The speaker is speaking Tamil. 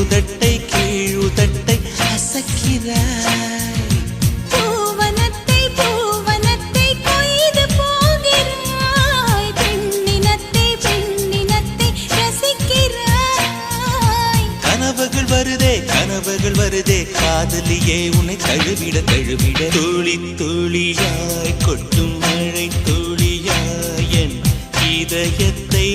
மேலுதட்டை கீழுதட்டை அசக்கிறாய். கனவுகள் வருதே காதலியே உன்னை தழுவிட தழுவிட துளி துளியாய் கொட்டும் மழை துளியாய் என் இதயத்தை